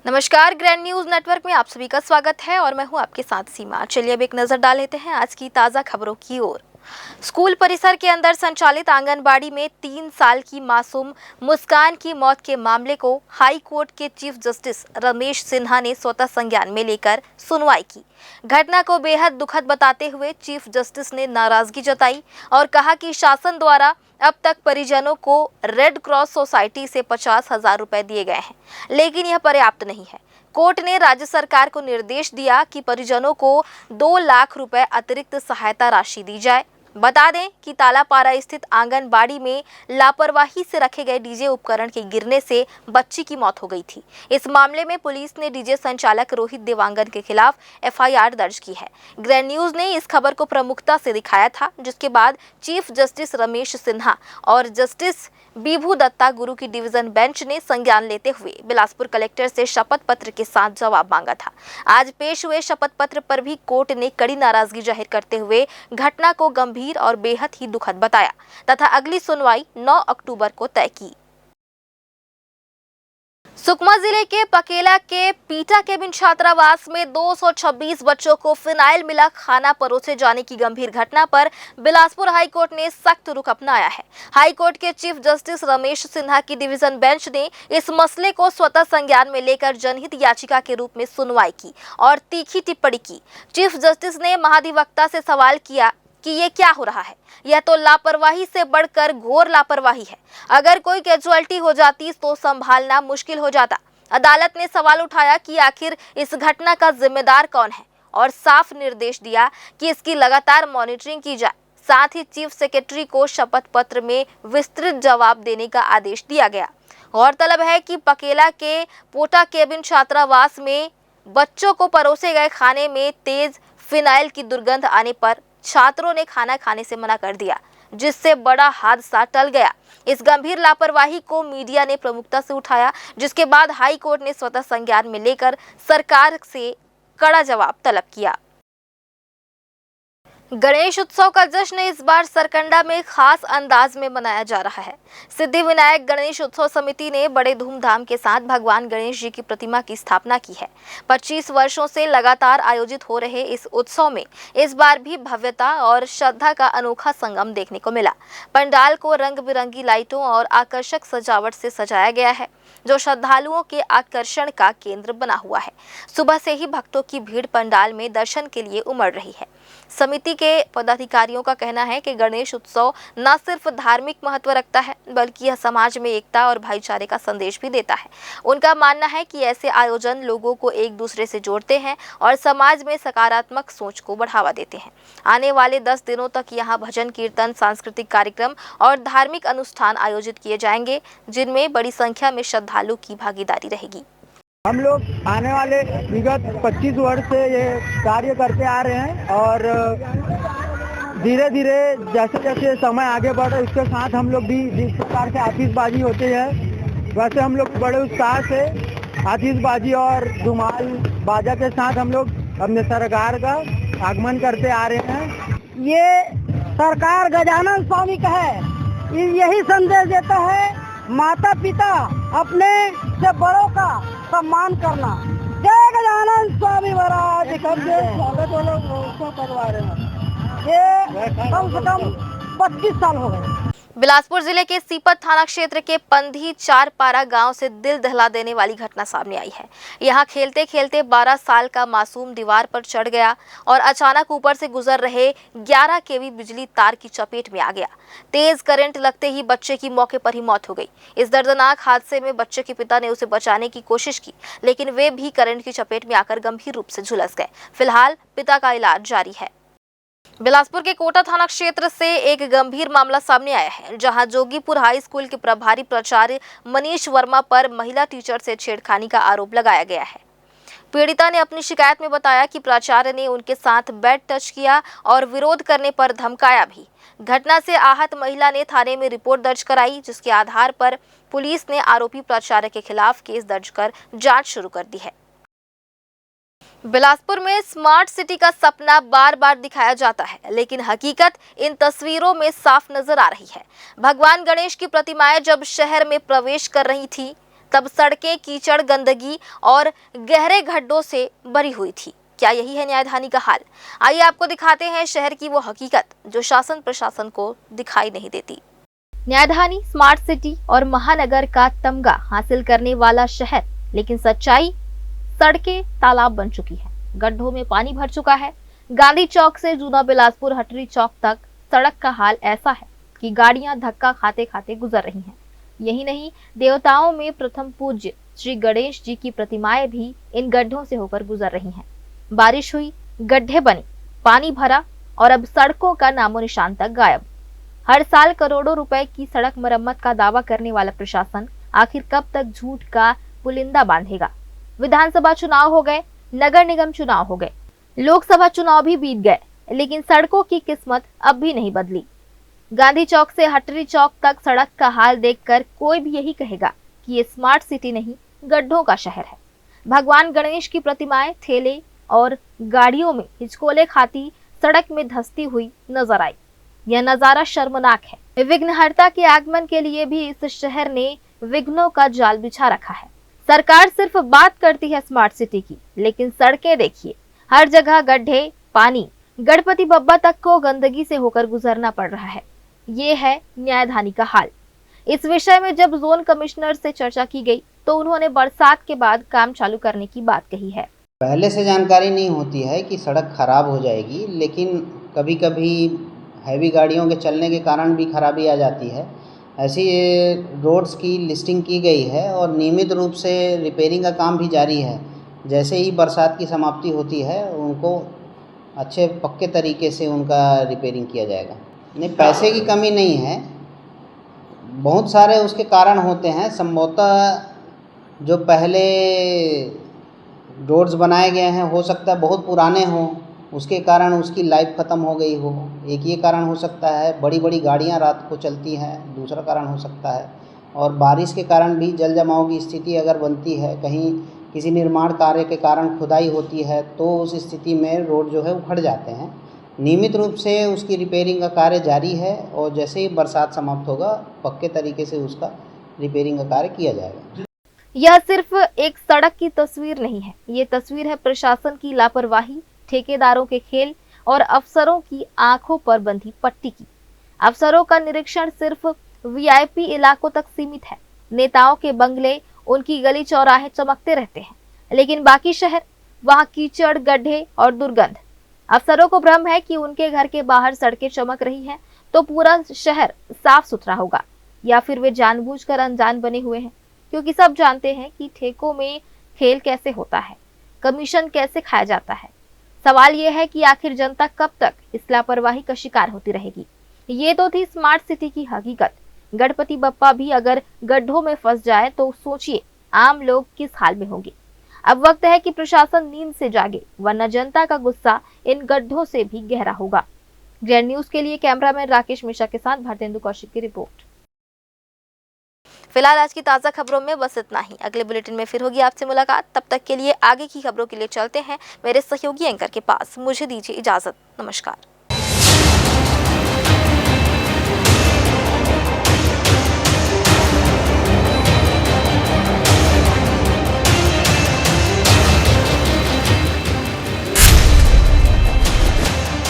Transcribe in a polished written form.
नमस्कार, grand news network में आप सभी का स्वागत है और मैं हूं आपके साथ सीमा। चलिए अब एक नजर डाल लेते हैं आज की ताजा खबरों की ओर। स्कूल परिसर के अंदर संचालित आंगनबाड़ी में 3 साल की मासूम मुस्कान की मौत के मामले को हाई कोर्ट के चीफ जस्टिस रमेश सिन्हा ने स्वतः संज्ञान में लेकर सुनवाई की। घटना को बेहद दुखद बताते हुए चीफ जस्टिस ने नाराजगी जताई और कहा कि शासन द्वारा अब तक परिजनों को रेड क्रॉस सोसाइटी से 50,000 रुपए दिए गए हैं, लेकिन यह पर्याप्त नहीं है। कोर्ट ने राज्य सरकार को निर्देश दिया कि परिजनों को 2 लाख रुपए अतिरिक्त सहायता राशि दी जाए। बता दें कि तालापारा स्थित आंगनबाड़ी में लापरवाही से रखे गए डीजे उपकरण के गिरने से बच्ची की मौत हो गई थी। इस मामले में पुलिस ने डीजे संचालक रोहित देवांगन के खिलाफ एफआईआर दर्ज की है। ग्रैंड न्यूज ने इस खबर को प्रमुखता से दिखाया था, जिसके बाद चीफ जस्टिस रमेश सिन्हा और जस्टिस बीभू दत्ता गुरु की डिवीजन बेंच ने संज्ञान लेते हुए बिलासपुर कलेक्टर से शपथ पत्र के साथ जवाब मांगा था। आज पेश हुए शपथ पत्र पर भी कोर्ट ने कड़ी नाराजगी जाहिर करते हुए घटना को गंभीर और बेहद ही दुखद बताया तथा अगली सुनवाई 9 अक्टूबर को तय की। सुकमा जिले के पकेला के पीटा केबिन छात्रावास में 226 बच्चों को फिनाइल मिला खाना परोसे जाने की गंभीर घटना पर बिलासपुर हाईकोर्ट ने सख्त रुख अपनाया है। हाईकोर्ट के चीफ जस्टिस रमेश सिन्हा की डिवीजन बेंच ने इस मसले को स्वतः संज्ञान में लेकर जनहित याचिका के रूप में सुनवाई की और तीखी टिप्पणी की। चीफ जस्टिस ने महाधिवक्ता से सवाल किया कि ये क्या हो रहा है। यह तो लापरवाही से बढ़कर घोर लापरवाही है। अगर कोई कैजुअल्टी हो जाती तो संभालना मुश्किल हो जाता। अदालत ने सवाल उठाया कि आखिर इस घटना का जिम्मेदार कौन है और साफ निर्देश दिया कि इसकी लगातार मॉनिटरिंग की जाए। साथ ही चीफ सेक्रेटरी को शपथ पत्र में विस्तृत जवाब देने का आदेश दिया गया। गौरतलब है कि पकेला के पोटा केबिन छात्रावास में बच्चों को परोसे गए खाने में तेज फिनाइल की दुर्गंध आने पर छात्रों ने खाना खाने से मना कर दिया, जिससे बड़ा हादसा टल गया। इस गंभीर लापरवाही को मीडिया ने प्रमुखता से उठाया, जिसके बाद हाई कोर्ट ने स्वतः संज्ञान में लेकर सरकार से कड़ा जवाब तलब किया। गणेश उत्सव का जश्न इस बार सरकंडा में खास अंदाज में मनाया जा रहा है। सिद्धिविनायक गणेश उत्सव समिति ने बड़े धूमधाम के साथ भगवान गणेश जी की प्रतिमा की स्थापना की है। 25 वर्षों से लगातार आयोजित हो रहे इस उत्सव में इस बार भी भव्यता और श्रद्धा का अनोखा संगम देखने को मिला। पंडाल को रंग बिरंगी लाइटों और आकर्षक सजावट से सजाया गया है, जो श्रद्धालुओं के आकर्षण का केंद्र बना हुआ है। सुबह से ही भक्तों की भीड़ पंडाल में दर्शन के लिए उमड़ रही है। समिति के पदाधिकारियों का कहना है कि गणेश उत्सव न सिर्फ धार्मिक महत्व रखता है, बल्कि यह समाज में एकता और भाईचारे का संदेश भी देता है। उनका मानना है कि ऐसे आयोजन लोगों को एक दूसरे से जोड़ते हैं और समाज में सकारात्मक सोच को बढ़ावा देते हैं। आने वाले 10 दिनों तक यहाँ भजन कीर्तन, सांस्कृतिक कार्यक्रम और धार्मिक अनुष्ठान आयोजित किए जाएंगे, जिनमें बड़ी संख्या में श्रद्धालु की भागीदारी रहेगी। हम लोग आने वाले विगत 25 वर्ष से ये कार्य करते आ रहे हैं और धीरे धीरे जैसे जैसे समय आगे बढ़ रहा है उसके साथ हम लोग भी जिस प्रकार से आतिशबाजी होती है, वैसे हम लोग बड़े उत्साह से आतिशबाजी और धुमाल बाजा के साथ हम लोग अपने सरकार का आगमन करते आ रहे हैं। ये सरकार गजानन स्वामी का है, यही संदेश देता है माता पिता अपने से बड़ों का सम्मान करना। जय गजानन स्वामी महाराज का करवा रहे हैं। ये कम से कम 25 साल हो गए। बिलासपुर जिले के सीपत थाना क्षेत्र के पंधी चारपारा गांव से दिल दहला देने वाली घटना सामने आई है। यहां खेलते खेलते 12 साल का मासूम दीवार पर चढ़ गया और अचानक ऊपर से गुजर रहे 11 केवी बिजली तार की चपेट में आ गया। तेज करंट लगते ही बच्चे की मौके पर ही मौत हो गई। इस दर्दनाक हादसे में बच्चे के पिता ने उसे बचाने की कोशिश की, लेकिन वे भी करंट की चपेट में आकर गंभीर रूप से झुलस गए। फिलहाल पिता का इलाज जारी है। बिलासपुर के कोटा थाना क्षेत्र से एक गंभीर मामला सामने आया है, जहां जोगीपुर हाई स्कूल के प्रभारी प्राचार्य मनीष वर्मा पर महिला टीचर से छेड़खानी का आरोप लगाया गया है। पीड़िता ने अपनी शिकायत में बताया कि प्राचार्य ने उनके साथ बेड टच किया और विरोध करने पर धमकाया भी। घटना से आहत महिला ने थाने में रिपोर्ट दर्ज कराई, जिसके आधार पर पुलिस ने आरोपी प्राचार्य के खिलाफ केस दर्ज कर जांच शुरू कर दी है। बिलासपुर में स्मार्ट सिटी का सपना बार बार दिखाया जाता है, लेकिन हकीकत इन तस्वीरों में साफ नजर आ रही है। भगवान गणेश की प्रतिमाएं जब शहर में प्रवेश कर रही थी, तब सड़कें कीचड़, गंदगी और गहरे गड्ढों से भरी हुई थी। क्या यही है न्यायधानी का हाल? आइए आपको दिखाते हैं शहर की वो हकीकत जो शासन प्रशासन को दिखाई नहीं देती। न्यायधानी स्मार्ट सिटी और महानगर का तमगा हासिल करने वाला शहर, लेकिन सच्चाई सड़कें तालाब बन चुकी है, गड्ढों में पानी भर चुका है। गांधी चौक से जूना बिलासपुर हटरी चौक तक सड़क का हाल ऐसा है कि गाड़ियां धक्का खाते खाते गुजर रही हैं। यही नहीं, देवताओं में प्रथम पूज्य श्री गणेश जी की प्रतिमाएं भी इन गड्ढों से होकर गुजर रही हैं। बारिश हुई, गड्ढे बने, पानी भरा और अब सड़कों का नामो निशान तक गायब। हर साल करोड़ों रुपए की सड़क मरम्मत का दावा करने वाला प्रशासन आखिर कब तक झूठ का पुलिंदा बांधेगा? विधानसभा चुनाव हो गए, नगर निगम चुनाव हो गए, लोकसभा चुनाव भी बीत गए, लेकिन सड़कों की किस्मत अब भी नहीं बदली। गांधी चौक से हटरी चौक तक सड़क का हाल देखकर कोई भी यही कहेगा कि ये स्मार्ट सिटी नहीं, गड्ढों का शहर है। भगवान गणेश की प्रतिमाएं ठेले और गाड़ियों में हिचकोले खाती सड़क में धंसती हुई नजर आई। यह नजारा शर्मनाक है। विघ्नहर्ता के आगमन के लिए भी इस शहर ने विघ्नों का जाल बिछा रखा है। सरकार सिर्फ बात करती है स्मार्ट सिटी की, लेकिन सड़कें देखिए, हर जगह गड्ढे, पानी, गणपति बप्पा तक को गंदगी से होकर गुजरना पड़ रहा है। ये है न्यायधानी का हाल। इस विषय में जब जोन कमिश्नर से चर्चा की गई तो उन्होंने बरसात के बाद काम चालू करने की बात कही है। पहले से जानकारी नहीं होती है कि सड़क खराब हो जाएगी, लेकिन कभी कभी हैवी गाड़ियों के चलने के कारण भी खराबी आ जाती है। ऐसी रोड्स की लिस्टिंग की गई है और नियमित रूप से रिपेयरिंग का काम भी जारी है। जैसे ही बरसात की समाप्ति होती है उनको अच्छे पक्के तरीके से उनका रिपेयरिंग किया जाएगा। नहीं, पैसे की कमी नहीं है, बहुत सारे उसके कारण होते हैं। संभवतः जो पहले रोड्स बनाए गए हैं हो सकता है बहुत पुराने हों, उसके कारण उसकी लाइफ ख़त्म हो गई हो, एक ये कारण हो सकता है। बड़ी बड़ी गाड़ियां रात को चलती हैं, दूसरा कारण हो सकता है। और बारिश के कारण भी जल जमाव की स्थिति अगर बनती है, कहीं किसी निर्माण कार्य के कारण खुदाई होती है, तो उस स्थिति में रोड जो है उखड़ जाते हैं। नियमित रूप से उसकी रिपेयरिंग का कार्य जारी है और जैसे ही बरसात समाप्त होगा पक्के तरीके से उसका रिपेयरिंग का कार्य किया जाएगा। यह सिर्फ एक सड़क की तस्वीर नहीं है, ये तस्वीर है प्रशासन की लापरवाही, ठेकेदारों के खेल और अफसरों की आंखों पर बंधी पट्टी की। अफसरों का निरीक्षण सिर्फ वीआईपी इलाकों तक सीमित है। नेताओं के बंगले, उनकी गली चौराहे चमकते रहते हैं, लेकिन बाकी शहर, वहां कीचड़, गड्ढे और दुर्गंध। अफसरों को भ्रम है कि उनके घर के बाहर सड़कें चमक रही हैं तो पूरा शहर साफ सुथरा होगा, या फिर वे जानबूझकर अनजान बने हुए हैं, क्योंकि सब जानते हैं कि ठेकों में खेल कैसे होता है, कमीशन कैसे खाया जाता है। सवाल यह है कि आखिर जनता कब तक इस लापरवाही का शिकार होती रहेगी? ये तो थी स्मार्ट सिटी की हकीकत। गणपति बप्पा भी अगर गड्ढों में फंस जाए तो सोचिए आम लोग किस हाल में होंगे। अब वक्त है कि प्रशासन नींद से जागे, वरना जनता का गुस्सा इन गड्ढों से भी गहरा होगा। ग्रैंड न्यूज के लिए कैमरामैन राकेश मिश्रा के साथ भारतेंदु कौशिक की रिपोर्ट। फिलहाल आज की ताज़ा खबरों में बस इतना ही। अगले बुलेटिन में फिर होगी आपसे मुलाकात। तब तक के लिए आगे की खबरों के लिए चलते हैं मेरे सहयोगी एंकर के पास। मुझे दीजिए इजाजत। नमस्कार।